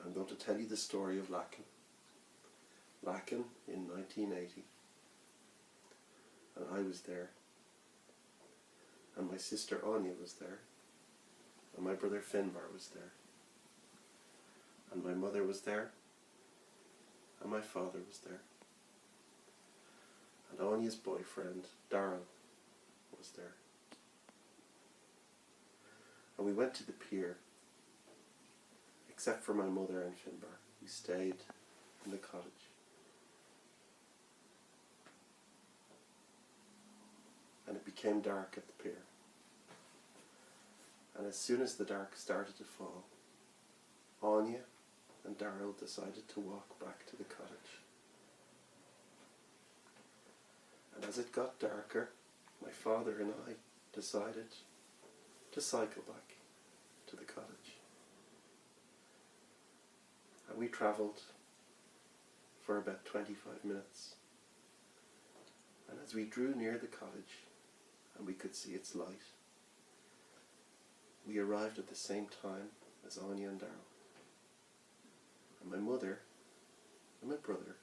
I'm going to tell you the story of Lacan. Lacan in 1980. And I was there. And my sister Anya was there. And my brother Finbar was there. And my mother was there. And my father was there. And Anya's boyfriend, Darrell, was there. And we went to the pier, except for my mother and Finbar, who stayed in the cottage. And it became dark at the pier. And as soon as the dark started to fall, Anya and Darrell decided to walk back to the cottage. And as it got darker, my father and I decided to cycle back to the cottage. And we travelled for about 25 minutes. And as we drew near the cottage and we could see its light, we arrived at the same time as Anya and Darrell. And my mother and my brother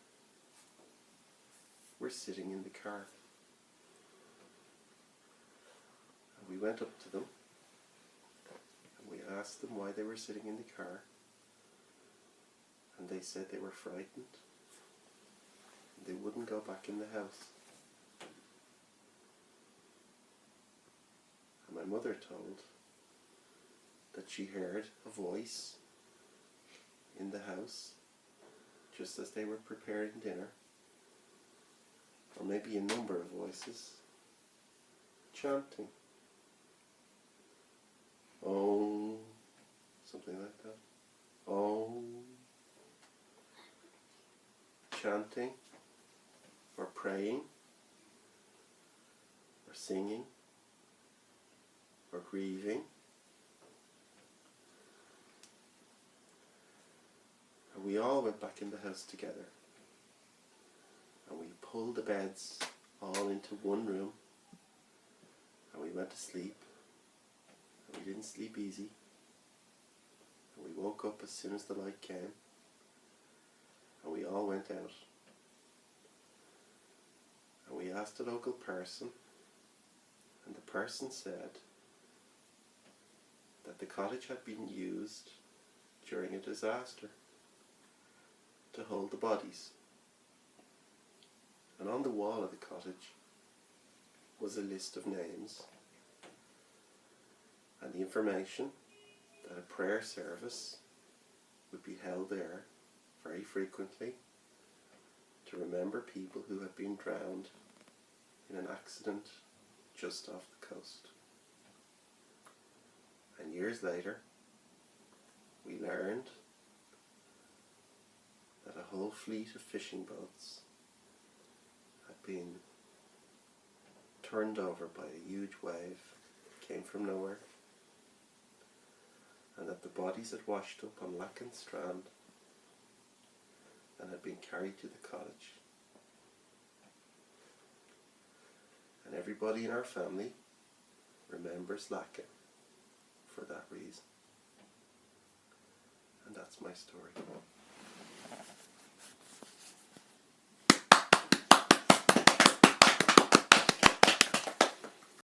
were sitting in the car. And we went up to them and we asked them why they were sitting in the car. And they said they were frightened. They wouldn't go back in the house. And my mother told that she heard a voice in the house just as they were preparing dinner, or maybe a number of voices chanting, "Oh," something like that, "Oh," chanting or praying or singing or grieving. And we all went back in the house together, and we pulled the beds all into one room, and we went to sleep, and we didn't sleep easy, and we woke up as soon as the light came, and we all went out, and we asked a local person, and the person said that the cottage had been used during a disaster to hold the bodies. And on the wall of the cottage was a list of names and the information that a prayer service would be held there very frequently to remember people who had been drowned in an accident just off the coast. And years later, we learned that a whole fleet of fishing boats had been turned over by a huge wave that came from nowhere, and that the bodies had washed up on Lacan Strand and had been carried to the cottage. And everybody in our family remembers Lacan for that reason. And that's my story.